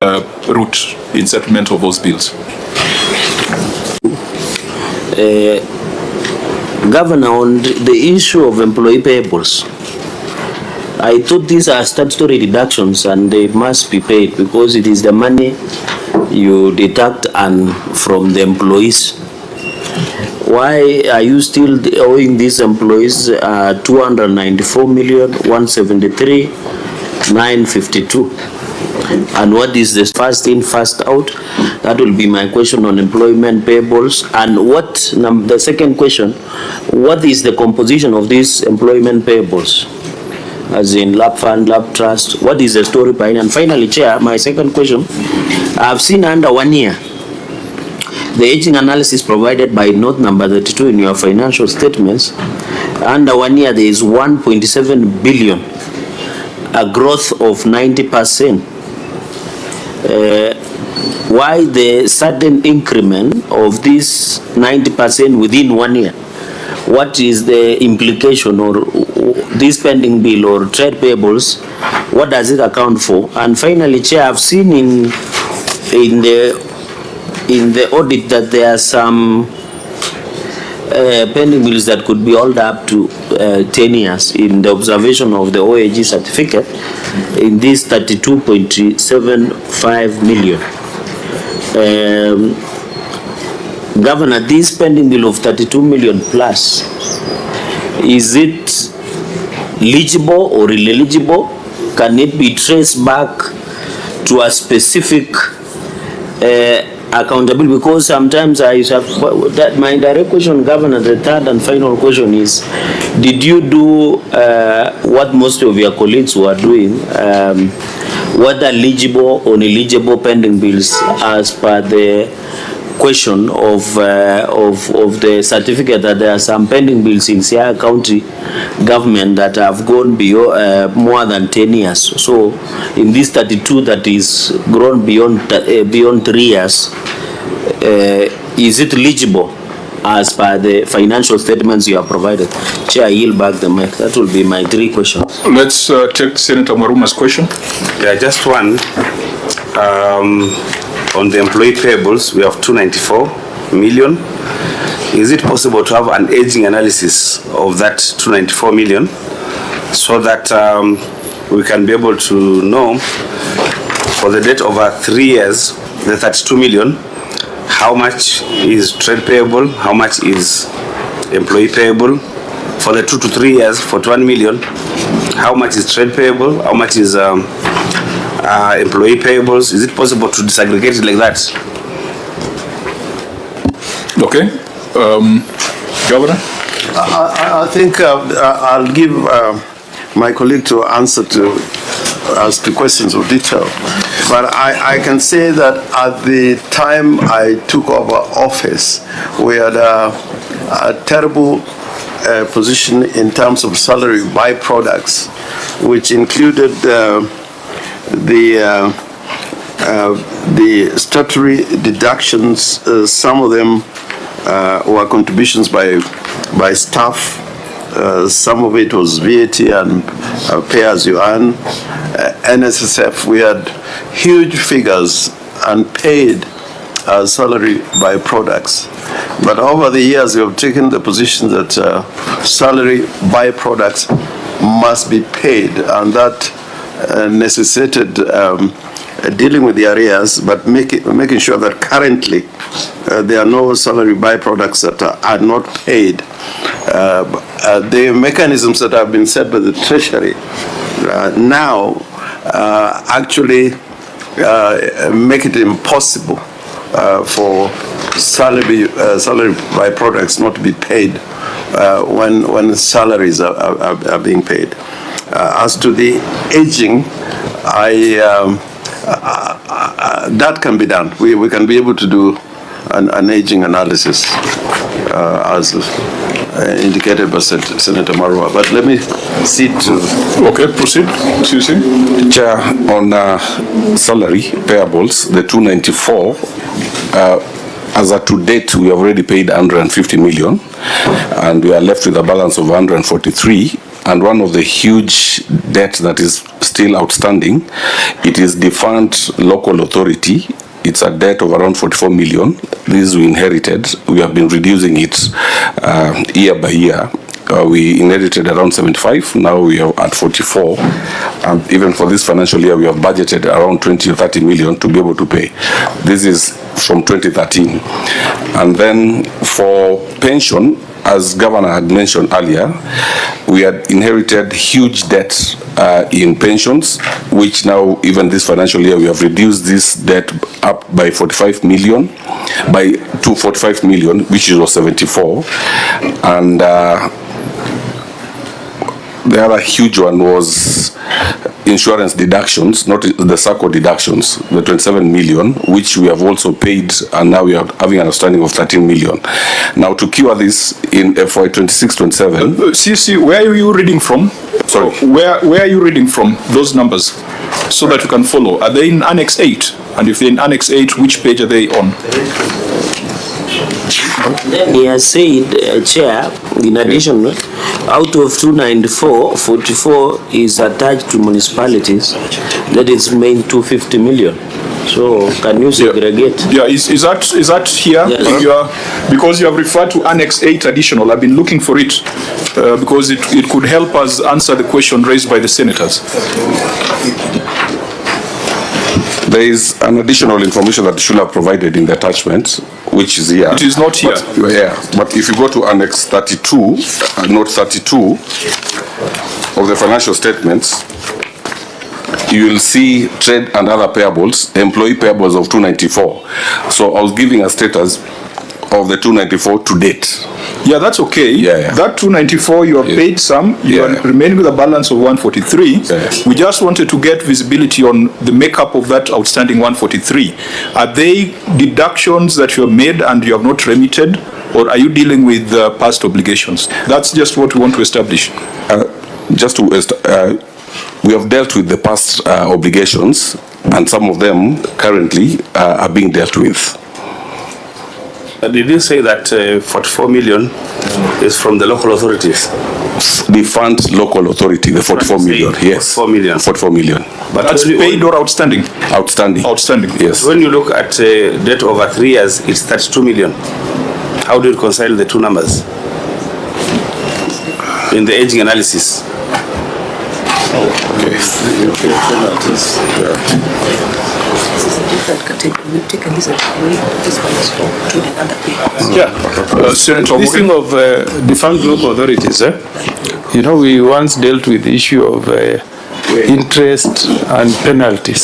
route in settlement of those bills? Governor, on the issue of employee payables, I thought these are statutory deductions and they must be paid because it is the money you deduct and from the employees. Why are you still owing these employees 294,173,952? And what is this first in, first out? That will be my question on employment payables. And what, the second question, what is the composition of these employment payables? As in lab fund, lab trust, what is the story behind? And finally, Chair, my second question, I've seen under 1 year, the aging analysis provided by note number 32 in your financial statements, under 1 year there is 1.7 billion, a growth of 90%. Why the sudden increment of this 90% within 1 year? What is the implication or this pending bill or trade payables? What does it account for? And finally, Chair, I've seen in the audit that there are some pending bills that could be held up to 10 years in the observation of the OAG certificate in this 32.75 million. Governor, this pending bill of 32 million plus, is it legible or ineligible? Can it be traced back to a specific accountability? Because sometimes I have that. My direct question, Governor, the third and final question is, did you do what most of your colleagues were doing, whether legible or ineligible pending bills as per the question of the certificate that there are some pending bills in Siaya County government that have gone beyond more than 10 years. So in this 32 that is grown beyond 3 years, is it legible as per the financial statements you have provided? Chair, I yield back the mic. That will be my 3 questions. Let's take Senator Maruma's question. Yeah, just one. On the employee payables, we have 294 million. Is it possible to have an aging analysis of that 294 million so that we can be able to know for the debt over 3 years, the 32 million, how much is trade payable, how much is employee payable? For the 2 to 3 years, for 1 million, how much is trade payable, how much is employee payables? Is it possible to disaggregate it like that? Okay. Governor? I think I'll give my colleague to answer to ask the questions of detail. But I can say that at the time I took over office, we had a terrible position in terms of salary byproducts, which included the statutory deductions. Some of them were contributions by staff. Some of it was VAT and pay as you earn. NSSF, we had huge figures unpaid salary byproducts. But over the years, we have taken the position that salary byproducts must be paid, and that necessitated dealing with the arrears, but making sure that currently there are no salary byproducts that are not paid. The mechanisms that have been set by the Treasury now actually make it impossible for salary byproducts not to be paid when salaries are being paid. As to the aging, that can be done. We can be able to do an aging analysis as indicated by Senator Marua. But let me cede to... Okay, proceed. Chair, on salary payables, the 294, as of to date, we have already paid 150 million, and we are left with a balance of 143. and one of the huge debts that is still outstanding, it is defunct local authority. It's a debt of around 44 million. This we inherited. We have been reducing it year by year. We inherited around 75, now we are at 44. And even for this financial year, we have budgeted around 20 or 30 million to be able to pay. This is from 2013. And then for pension, as Governor had mentioned earlier, we had inherited huge debt in pensions, which now, even this financial year, we have reduced this debt up by 45 million, to 45 million, which was 74. And the other huge one was insurance deductions, not the SACCO deductions, the 27 million, which we have also paid, and now we are having an outstanding of 13 million. Now, to cure this in FY 26-27. CC, where are you reading from? Sorry. Where are you reading from those numbers so that you can follow? Are they in Annex 8? And if they're in Annex 8, which page are they on? Then he has said, Chair, in addition, out of 294, 44 is attached to municipalities. That is main 250 million. So can you segregate? Yeah, is that here? Yes. Because you have referred to Annex 8 additional. I've been looking for it because it could help us answer the question raised by the senators. There is an additional information that should have provided in the attachment, which is here. It is not here. But if you go to Annex 32, Note 32 of the financial statements, you will see trade and other payables, employee payables of 294. So I was giving a status of the 294 to date. Yeah, that's okay. Yeah. That 294, you have paid some, you are remaining with a balance of 143. We just wanted to get visibility on the makeup of that outstanding 143. Are they deductions that you have made and you have not remitted, or are you dealing with past obligations? That's just what we want to establish. We have dealt with the past obligations, and some of them currently are being dealt with. Did you say that 44 million is from the local authorities? The fund local authority, the 44 million, yes. 44 million. 44 million. But that's paid or outstanding? Outstanding. Outstanding. Yes. When you look at debt over 3 years, it's 32 million. How do you reconcile the two numbers in the aging analysis? Senator This thing of defunct local authorities, you know, we once dealt with the issue of interest and penalties.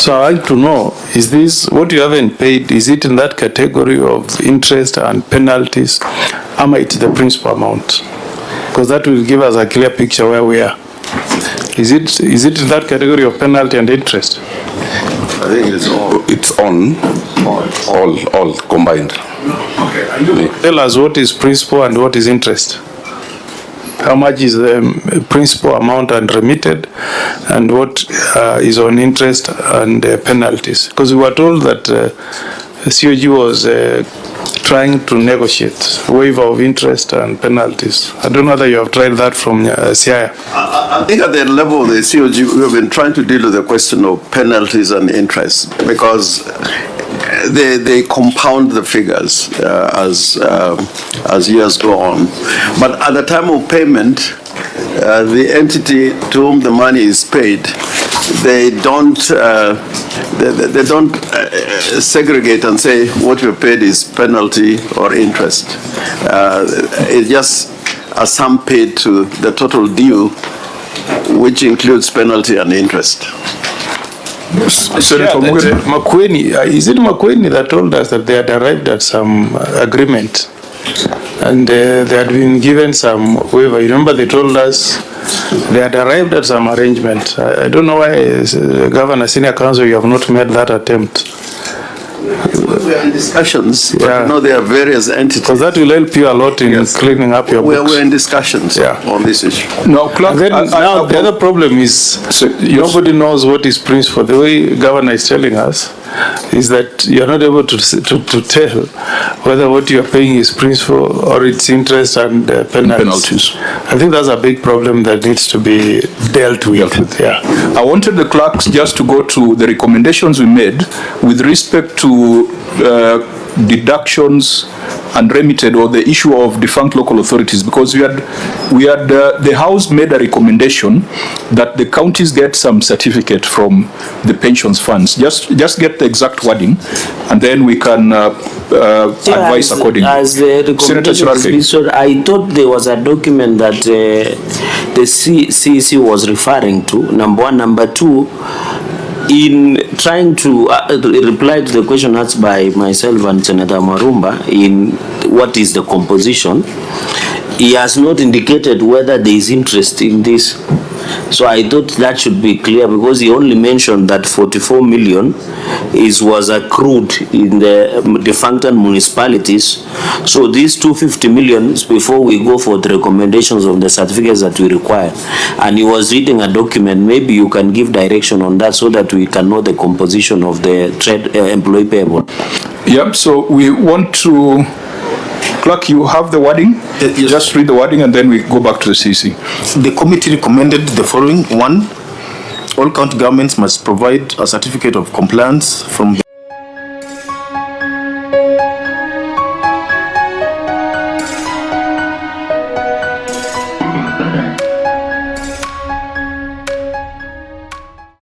So I like to know, is this, what you haven't paid, is it in that category of interest and penalties? Am I the principal amount? Because that will give us a clear picture where we are. Is it in that category of penalty and interest? I think It's on all combined. Tell us what is principal and what is interest. How much is the principal amount and remitted, and what is on interest and penalties? Because we were told that COG was trying to negotiate waiver of interest and penalties. I don't know whether you have tried that from CIA. I think at the level of the COG, we have been trying to deal with the question of penalties and interest, because they compound the figures as years go on. But at the time of payment, the entity to whom the money is paid, they don't segregate and say what you paid is penalty or interest. It's just a sum paid to the total due, which includes penalty and interest. Senator Makueni, is it Makueni that told us that they had arrived at some agreement and they had been given some waiver? You remember they told us they had arrived at some arrangement. I don't know why, Governor, Senior Counsel, you have not made that attempt. We are in discussions, but you know there are various entities. Because that will help you a lot in cleaning up your books. We're in discussions on this issue. No, Clark, now the other problem is nobody knows what is principal. The way Governor is telling us, is that you're not able to tell whether what you're paying is principal or it's interest and penalties. I think that's a big problem that needs to be dealt with. Yeah. I wanted the clerks just to go to the recommendations we made with respect to deductions and remitted, or the issue of defunct local authorities, because we had the House made a recommendation that the counties get some certificate from the pensions funds. Just get the exact wording, and then we can advise accordingly. As the Senator Cherargei. I thought there was a document that the CEC was referring to, number one. Number two, in trying to reply to the question asked by myself and Senator Marumba in what is the composition, he has not indicated whether there is interest in this. So I thought that should be clear, because he only mentioned that 44 million was accrued in the defunct municipalities. So these 250 million is before we go for the recommendations of the certificates that we require. And he was reading a document. Maybe you can give direction on that so that we can know the composition of the employee payable. Yep, so we want to... Clerk, you have the wording? Yes. Just read the wording and then we go back to the CC. The committee recommended the following. 1, all county governments must provide a certificate of compliance from the